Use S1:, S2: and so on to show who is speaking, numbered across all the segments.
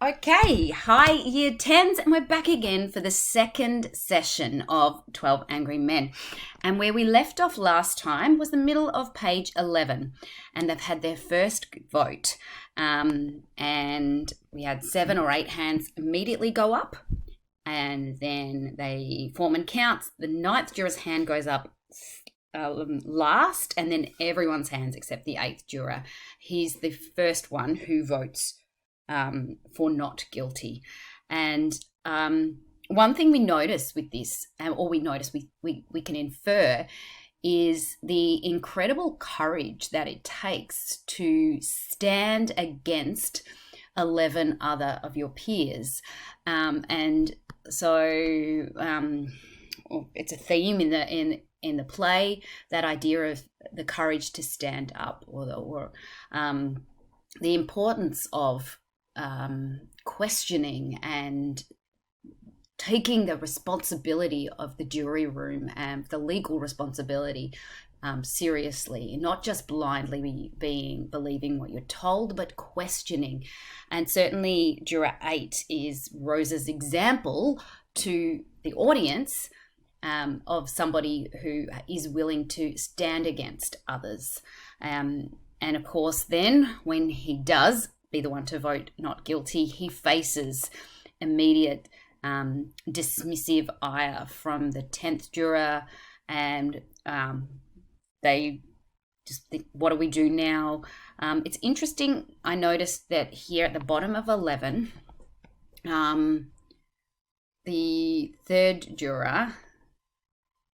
S1: Okay, hi Year 10s, and we're back again for the second session of 12 Angry Men. And where we left off last time was the middle of page 11, and they've had their first vote. And we had 7 or 8 hands immediately go up, and then they form and count. The 9th juror's hand goes up last, and then everyone's hands except the 8th juror. He's the first one who votes for not guilty. And one thing we notice with this, or we can infer, is the incredible courage that it takes to stand against 11 other of your peers. And so it's a theme in the play, that idea of the courage to stand up, or the importance of questioning and taking the responsibility of the jury room and the legal responsibility seriously, not just blindly believing what you're told, but questioning. And certainly Juror 8 is Rose's example to the audience of somebody who is willing to stand against others. And of course, then when he does be the one to vote not guilty, he faces immediate dismissive ire from the 10th juror, and they just think, what do we do now? It's interesting, I noticed that here at the bottom of 11, the 3rd juror,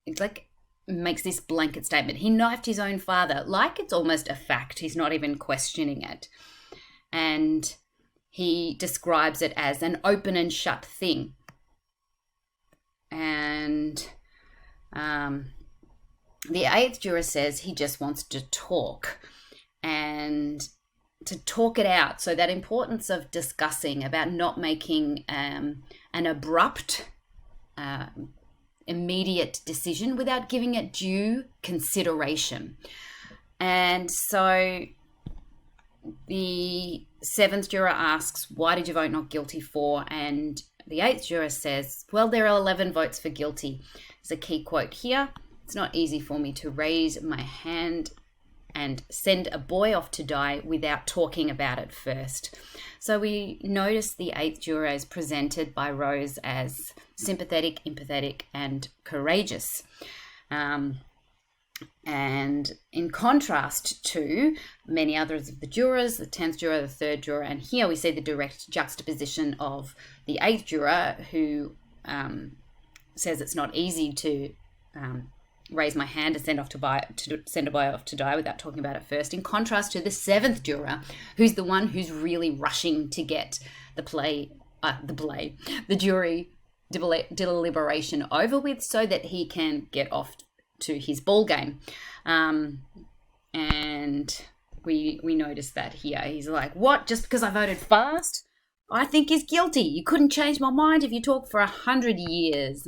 S1: it's like, makes this blanket statement. He knifed his own father, like it's almost a fact. He's not even questioning it. And he describes it as an open and shut thing. And the 8th juror says he just wants to talk and to talk it out. So that importance of discussing, about not making an abrupt, immediate decision without giving it due consideration. And so the 7th juror asks, why did you vote not guilty for? And the 8th juror says, well, there are 11 votes for guilty. There's a key quote here. It's not easy for me to raise my hand and send a boy off to die without talking about it first. So we notice the 8th juror is presented by Rose as sympathetic, empathetic, and courageous. And in contrast to many others of the jurors, the 10th juror, the 3rd juror, and here we see the direct juxtaposition of the 8th juror, who says it's not easy to raise my hand and send a boy off to die without talking about it first, in contrast to the 7th juror, who's the one who's really rushing to get the jury deliberation over with so that he can get off to his ball game. And we notice that here. He's like, what? Just because I voted fast? I think he's guilty. You couldn't change my mind if you talk for 100 years.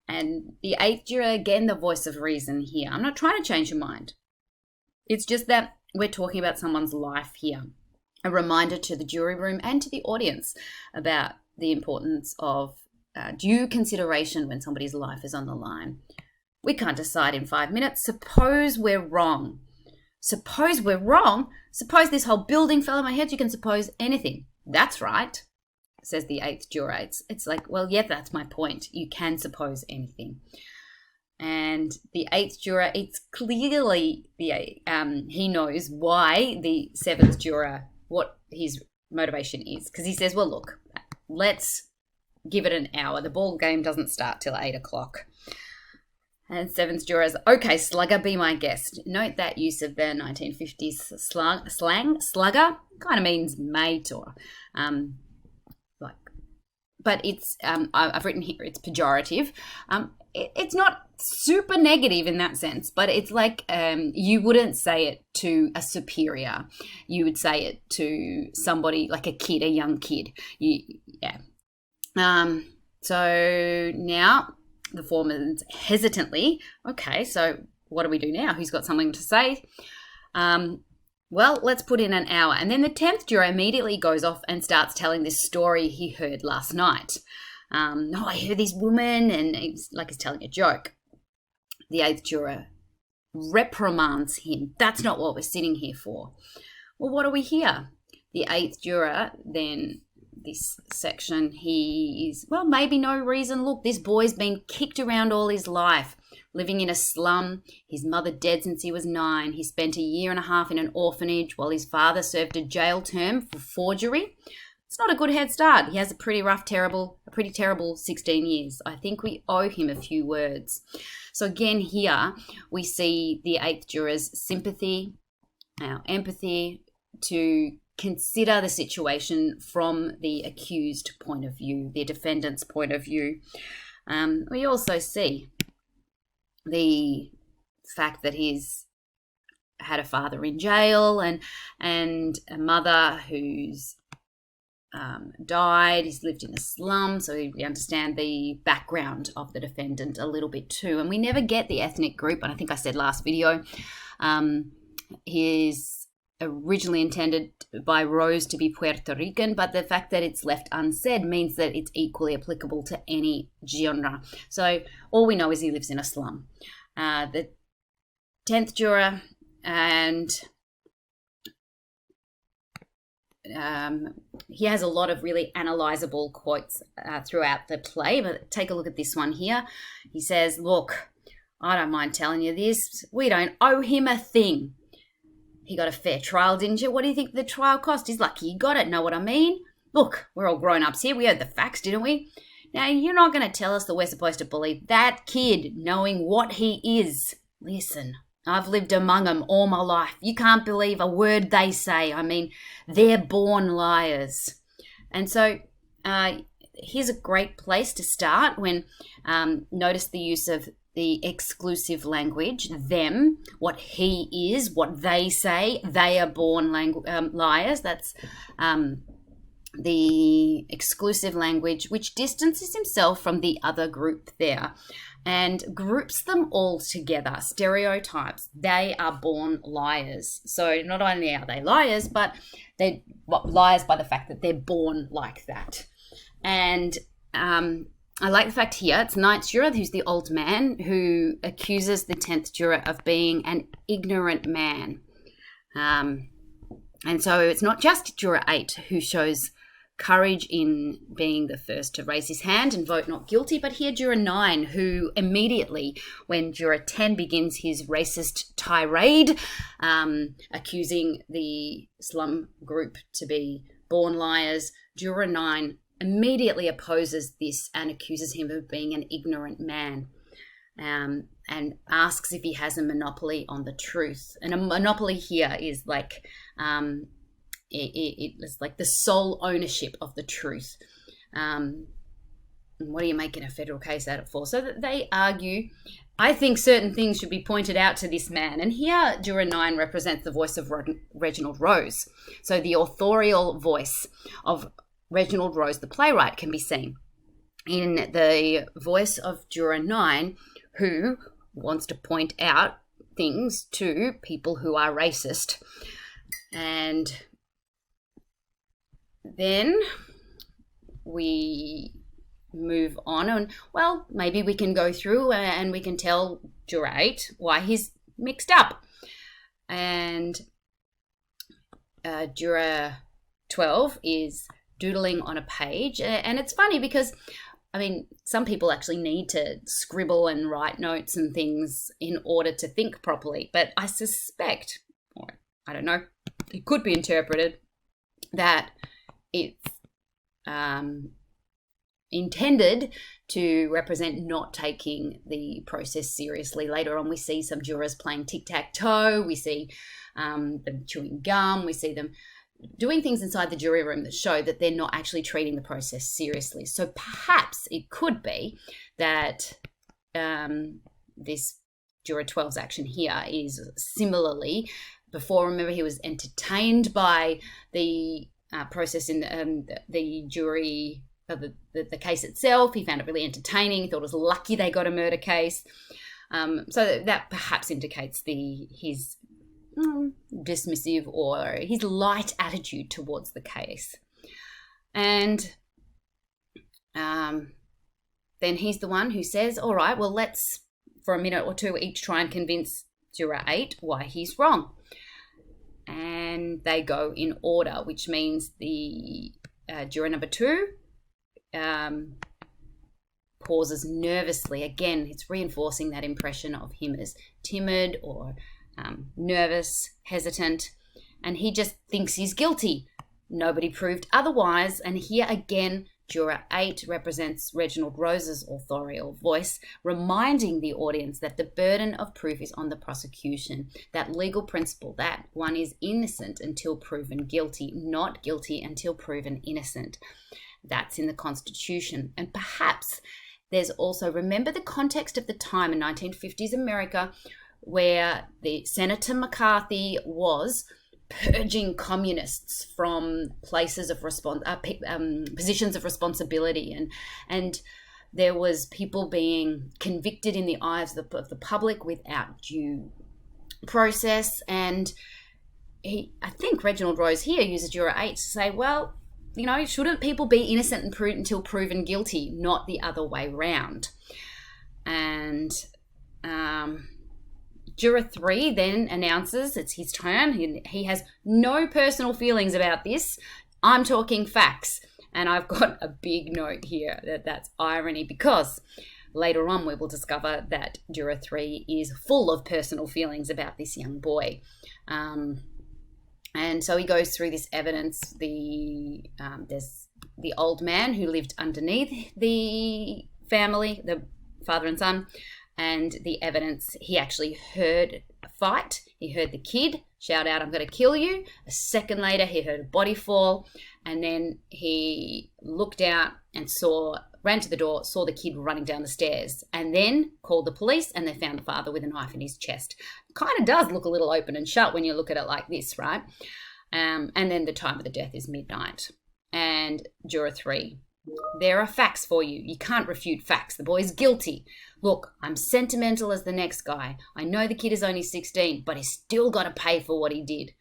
S1: And the 8th juror, again, the voice of reason here. I'm not trying to change your mind. It's just that we're talking about someone's life here. A reminder to the jury room and to the audience about the importance of due consideration when somebody's life is on the line. We can't decide in 5 minutes. Suppose we're wrong. Suppose we're wrong? Suppose this whole building fell on my head? You can suppose anything. That's right, says the 8th juror. It's like, well, yeah, that's my point. You can suppose anything. And the 8th juror, it's clearly he knows why the 7th juror, what his motivation is. Because he says, well, look, let's give it an hour. The ball game doesn't start till 8 o'clock. And 7th juror is, okay, slugger, be my guest. Note that use of the 1950s slang. Slugger kind of means mate, or but it's I've written here it's pejorative. It's not super negative in that sense, but it's like you wouldn't say it to a superior. You would say it to somebody like a kid, a young kid. So now the foreman's hesitantly, okay, so what do we do now? Who's got something to say? Well, let's put in an hour. And then the 10th juror immediately goes off and starts telling this story he heard last night. I heard this woman, and he's telling a joke. The 8th juror reprimands him. That's not what we're sitting here for. Well, what do we hear? The 8th juror, then this section, maybe no reason. Look, this boy's been kicked around all his life, living in a slum. His mother dead since he was 9. He spent a year and a half in an orphanage while his father served a jail term for forgery. It's not a good head start. He has a pretty terrible 16 years. I think we owe him a few words. So again, here we see the 8th juror's sympathy, our empathy, to consider the situation from the accused point of view, the defendant's point of view. We also see the fact that he's had a father in jail and a mother who's died. He's lived in a slum, so we understand the background of the defendant a little bit too. And we never get the ethnic group, and I think I said last video, he is originally intended by Rose to be Puerto Rican, but the fact that it's left unsaid means that it's equally applicable to any genre. So all we know is he lives in a slum. The 10th juror, and he has a lot of really analyzable quotes throughout the play, but take a look at this one here. He says, look, I don't mind telling you this. We don't owe him a thing. He got a fair trial, didn't you? What do you think the trial cost? He's lucky he got it. Know what I mean? Look, we're all grown-ups here. We heard the facts, didn't we? Now, you're not going to tell us that we're supposed to believe that kid knowing what he is. Listen, I've lived among them all my life. You can't believe a word they say. I mean, they're born liars. And so here's a great place to start when notice the use of the exclusive language, them, what he is, what they say, they are born liars. That's the exclusive language, which distances himself from the other group there and groups them all together. Stereotypes, they are born liars. So not only are they liars, but they're liars by the fact that they're born like that. And I like the fact here, it's 9th juror, who's the old man, who accuses the 10th juror of being an ignorant man. And so it's not just juror 8 who shows courage in being the first to raise his hand and vote not guilty, but here juror 9, who immediately, when juror 10 begins his racist tirade, accusing the slum group to be born liars, juror 9 immediately opposes this and accuses him of being an ignorant man, and asks if he has a monopoly on the truth. And a monopoly here is like it's like the sole ownership of the truth. What are you making a federal case out of for? So that they argue, I think certain things should be pointed out to this man. And here, juror 9 represents the voice of Reginald Rose. So the authorial voice of Reginald Rose, the playwright, can be seen in the voice of juror 9, who wants to point out things to people who are racist. And then we move on, and well, maybe we can go through and we can tell juror 8 why he's mixed up. And juror 12 is doodling on a page, and it's funny because I mean, some people actually need to scribble and write notes and things in order to think properly, but I suspect, or I don't know, it could be interpreted that it's intended to represent not taking the process seriously. Later on, we see some jurors playing tic-tac-toe, we see them chewing gum, we see them doing things inside the jury room that show that they're not actually treating the process seriously. So perhaps it could be that this juror 12's action here is similarly, before, remember, he was entertained by the process in the jury, the case itself. He found it really entertaining. He thought it was lucky they got a murder case. So that perhaps indicates his dismissive or his light attitude towards the case. And then he's the one who says, all right, well, let's, for a minute or two, each try and convince Juror 8 why he's wrong. And they go in order, which means the juror number 2 pauses nervously. Again, it's reinforcing that impression of him as timid or nervous, hesitant, and he just thinks he's guilty. Nobody proved otherwise, and here again, Juror 8 represents Reginald Rose's authorial voice, reminding the audience that the burden of proof is on the prosecution, that legal principle that one is innocent until proven guilty, not guilty until proven innocent. That's in the Constitution. And perhaps there's also, remember the context of the time in 1950s America where the Senator McCarthy was purging communists from places of positions of responsibility, and there was people being convicted in the eyes of the public without due process. And I think Reginald Rose here uses Juror 8 to say, well, shouldn't people be innocent and until proven guilty, not the other way round? And Juror 3 then announces it's his turn. He has no personal feelings about this. I'm talking facts. And I've got a big note here that's irony, because later on we will discover that Juror 3 is full of personal feelings about this young boy. And so he goes through this evidence. There's the old man who lived underneath the family, the father and son, and the evidence, he actually heard a fight. He heard the kid shout out, "I'm going to kill you." A second later, he heard a body fall, and then he looked out and ran to the door, saw the kid running down the stairs, and then called the police, and they found the father with a knife in his chest. Kind of does look a little open and shut when you look at it like this, right? And then the time of the death is midnight. And Juror 3, there are facts for you. You can't refute facts. The boy's guilty. Look, I'm sentimental as the next guy. I know the kid is only 16, but he's still got to pay for what he did.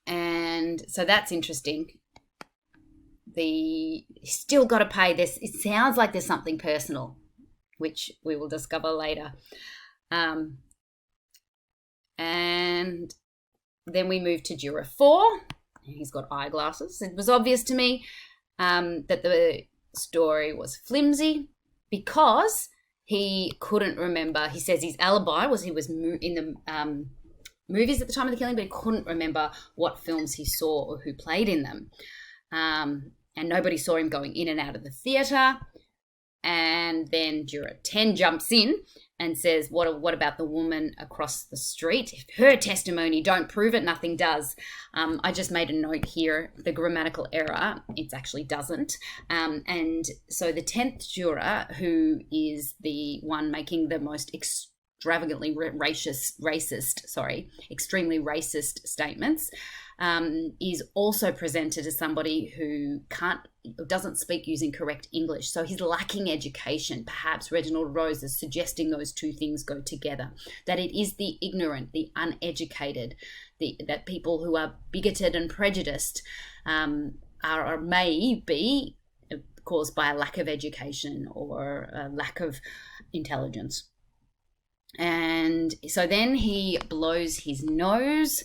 S1: And so that's interesting. He's still got to pay this. It sounds like there's something personal, which we will discover later. And then we move to Juror 4. He's got eyeglasses. It was obvious to me that the story was flimsy because he couldn't remember. He says his alibi was he was in the movies at the time of the killing, but he couldn't remember what films he saw or who played in them. And nobody saw him going in and out of the theatre. And then Juror 10 jumps in and says, what about the woman across the street? If her testimony don't prove it, nothing does. I just made a note here, the grammatical error, it actually doesn't. And so the 10th juror, who is the one making the most extravagantly extremely racist statements, is also presented as somebody who doesn't speak using correct English. So he's lacking education. Perhaps Reginald Rose is suggesting those two things go together, that it is the ignorant, the uneducated, that people who are bigoted and prejudiced may be caused by a lack of education or a lack of intelligence. And so then he blows his nose.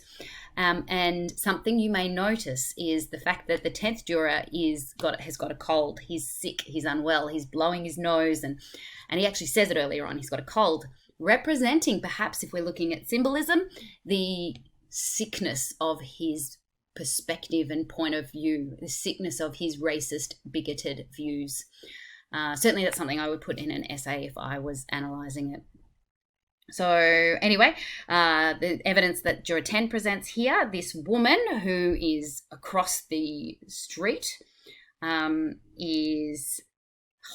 S1: And something you may notice is the fact that the 10th juror has got a cold. He's sick, he's unwell, he's blowing his nose, and he actually says it earlier on, he's got a cold, representing, perhaps if we're looking at symbolism, the sickness of his perspective and point of view, the sickness of his racist, bigoted views. Certainly that's something I would put in an essay if I was analysing it. So anyway, the evidence that Juror 10 presents here, this woman who is across the street is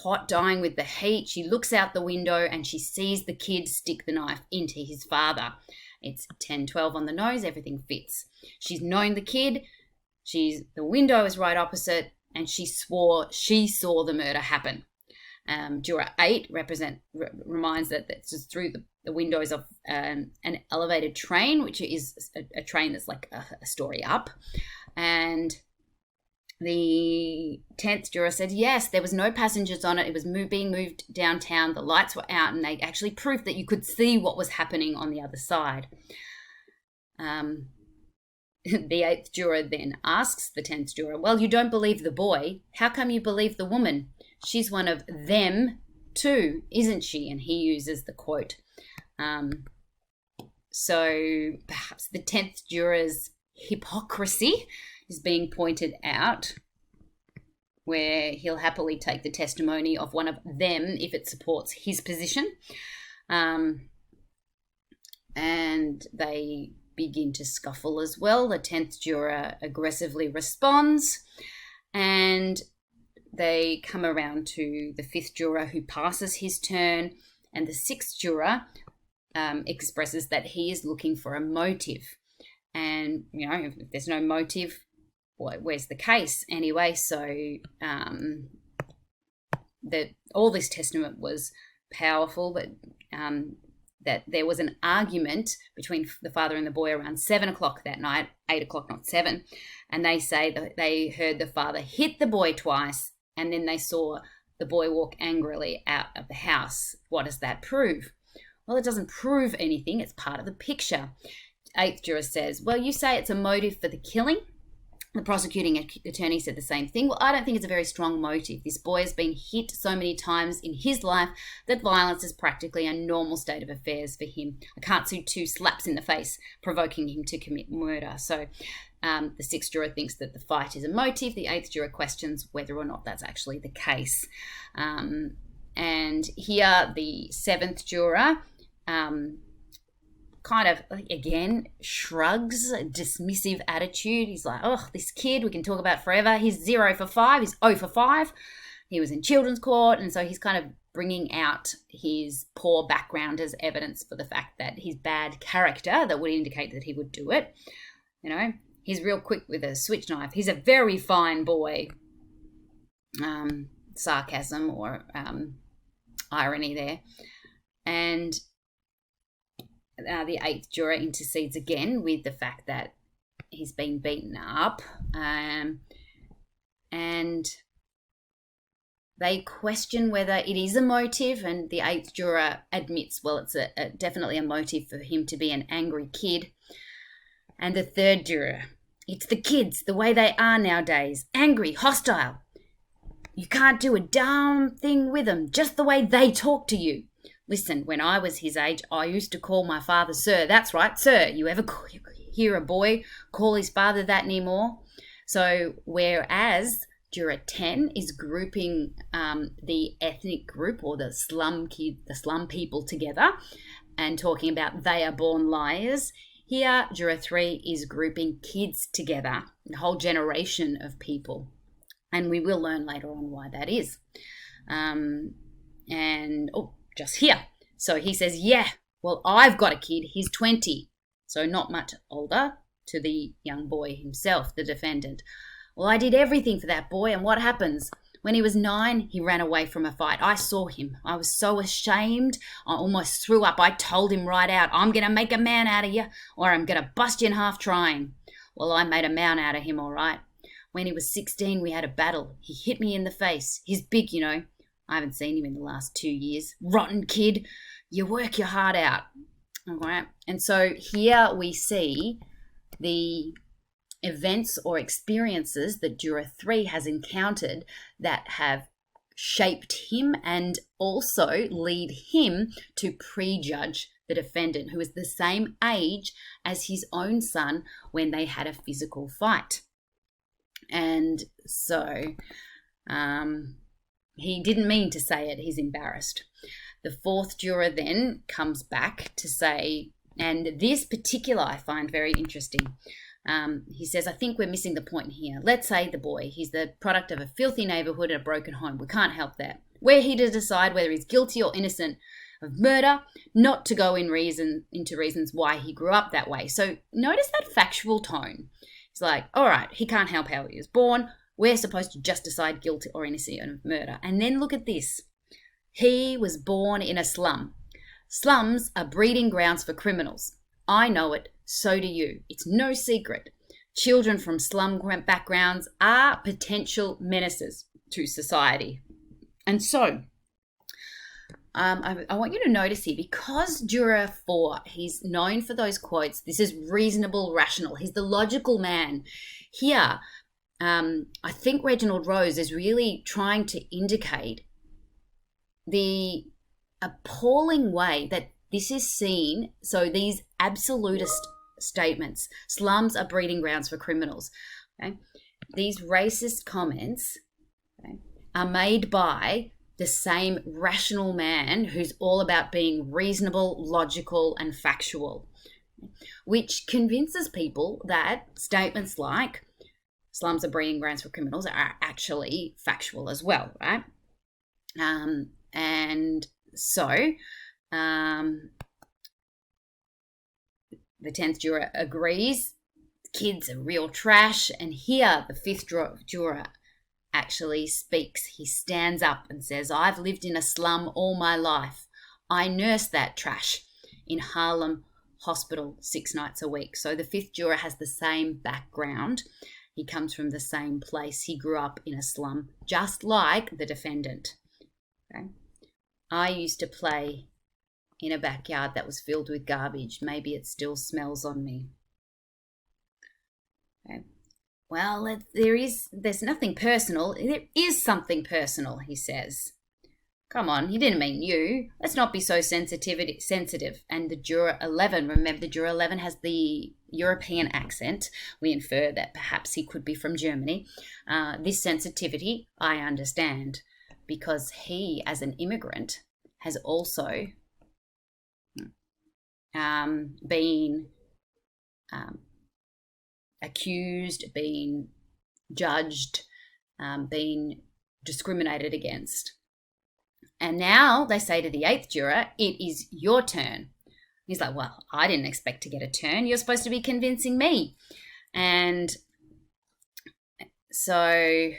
S1: hot, dying with the heat. She looks out the window and she sees the kid stick the knife into his father. It's 10-12 on the nose, everything fits. She's known the kid, the window is right opposite, and she swore she saw the murder happen. Juror 8 reminds that that's just through the windows of an elevated train, which is a train that's like a story up. And the 10th juror said, yes, there was no passengers on it. It was being moved downtown. The lights were out, and they actually proved that you could see what was happening on the other side. The 8th juror then asks the 10th juror, well, you don't believe the boy. How come you believe the woman? She's one of them too, isn't she? And he uses the quote. So perhaps the 10th juror's hypocrisy is being pointed out, where he'll happily take the testimony of one of them if it supports his position. And they begin to scuffle as well. The 10th juror aggressively responds, and they come around to the 5th juror, who passes his turn, and the 6th juror expresses that he is looking for a motive. And, if there's no motive, where's the case anyway? So all this testament was powerful, but that there was an argument between the father and the boy around 7 o'clock that night, 8 o'clock, not 7. And they say that they heard the father hit the boy twice, and then they saw the boy walk angrily out of the house. What does that prove? Well, it doesn't prove anything. It's part of the picture. 8th juror says, well, you say it's a motive for the killing. The prosecuting attorney said the same thing. Well, I don't think it's a very strong motive. This boy has been hit so many times in his life that violence is practically a normal state of affairs for him. I can't see 2 slaps in the face provoking him to commit murder. So the 6th juror thinks that the fight is a motive. The 8th juror questions whether or not that's actually the case. And here the 7th juror kind of, again, shrugs, a dismissive attitude. He's like, oh, this kid we can talk about forever. He's 0 for 5. He's 0 for 5. He was in children's court, and so he's kind of bringing out his poor background as evidence for the fact that his bad character that would indicate that he would do it. He's real quick with a switch knife. He's a very fine boy. Sarcasm or irony there. And the 8th juror intercedes again with the fact that he's been beaten up, and they question whether it is a motive, and the 8th juror admits, well, it's definitely a motive for him to be an angry kid. And the 3rd juror, it's the kids, the way they are nowadays, angry, hostile. You can't do a darn thing with them, just the way they talk to you. Listen, when I was his age, I used to call my father sir. That's right, sir. You ever hear a boy call his father that anymore? So whereas Juror 10 is grouping the ethnic group or the slum people together and talking about they are born liars, here Juror 3 is grouping kids together, a whole generation of people. And we will learn later on why that is. Just here. So he says, yeah, well, I've got a kid. He's 20. So not much older, to the young boy himself, the defendant. Well, I did everything for that boy, and what happens? When he was 9, he ran away from a fight. I saw him. I was so ashamed. I almost threw up. I told him right out, I'm going to make a man out of you, or I'm going to bust you in half trying. Well, I made a man out of him, all right. When he was 16, we had a battle. He hit me in the face. He's big, I haven't seen him in the last 2 years. Rotten kid. You work your heart out. All right. And so here we see the events or experiences that Juror 3 has encountered that have shaped him and also lead him to prejudge the defendant, who is the same age as his own son when they had a physical fight. And so he didn't mean to say it. He's embarrassed. The 4th juror then comes back to say, and this particular I find very interesting. He says, I think we're missing the point here. Let's say the boy, he's the product of a filthy neighborhood and a broken home. We can't help that. We're here to decide whether he's guilty or innocent of murder, not to go into reasons why he grew up that way. So notice that factual tone. It's like, all right, he can't help how he was born. We're supposed to just decide guilty or innocent of murder. And then look at this. He was born in a slum. Slums are breeding grounds for criminals. I know it, so do you. It's no secret. Children from slum backgrounds are potential menaces to society. And so, I want you to notice here, because Juror 4, he's known for those quotes, this is reasonable, rational. He's the logical man. Here, I think Reginald Rose is really trying to indicate the appalling way that this is seen. So these absolutist statements, slums are breeding grounds for criminals. Okay? These racist comments, okay, are made by the same rational man who's all about being reasonable, logical, and factual, which convinces people that statements like slums are breeding grounds for criminals are actually factual as well, right? And so the 10th juror agrees, kids are real trash, and here the 5th juror actually speaks. He stands up and says, I've lived in a slum all my life. I nursed that trash in Harlem Hospital 6 nights a week. So the 5th juror has the same background. He comes from the same place. He grew up in a slum, just like the defendant. Okay? I used to play in a backyard that was filled with garbage. Maybe it still smells on me. Okay. Well, there's nothing personal. There is something personal, he says. Come on, he didn't mean you. Let's not be so sensitive. And the juror 11, remember the juror 11 has the European accent. We infer that perhaps he could be from Germany. This sensitivity, I understand, because he, as an immigrant, has also been accused, been judged, been discriminated against. And now they say to the 8th juror, it is your turn. He's like, well, I didn't expect to get a turn. You're supposed to be convincing me. And so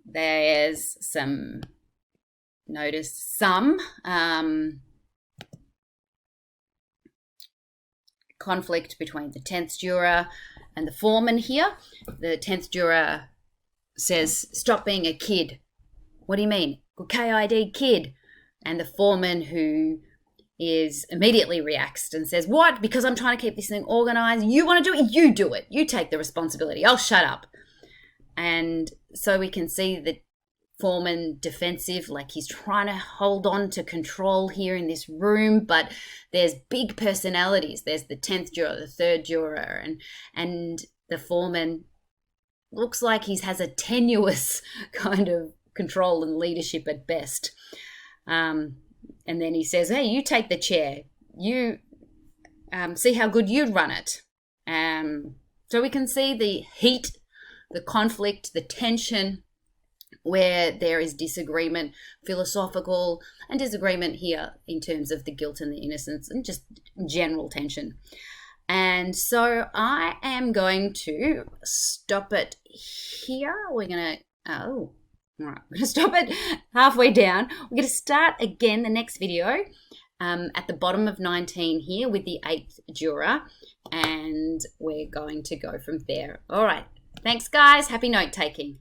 S1: there's some conflict between the 10th juror and the foreman here. The 10th juror says, stop being a kid. What do you mean? Good KID kid. And the foreman, who immediately reacts and says, what? Because I'm trying to keep this thing organized. You want to do it? You do it. You take the responsibility. I'll shut up. And so we can see the foreman defensive, like he's trying to hold on to control here in this room, but there's big personalities. There's the 10th juror, the 3rd juror, and the foreman looks like he has a tenuous kind of control and leadership at best. And then he says, hey, you take the chair. You see how good you'd run it. So we can see the heat, the conflict, the tension, where there is disagreement, philosophical and disagreement here in terms of the guilt and the innocence and just general tension. And so I am going to stop it here. We're going to stop it halfway down. We're going to start again the next video at the bottom of 19 here with the 8th juror, and we're going to go from there. All right. Thanks, guys. Happy note taking.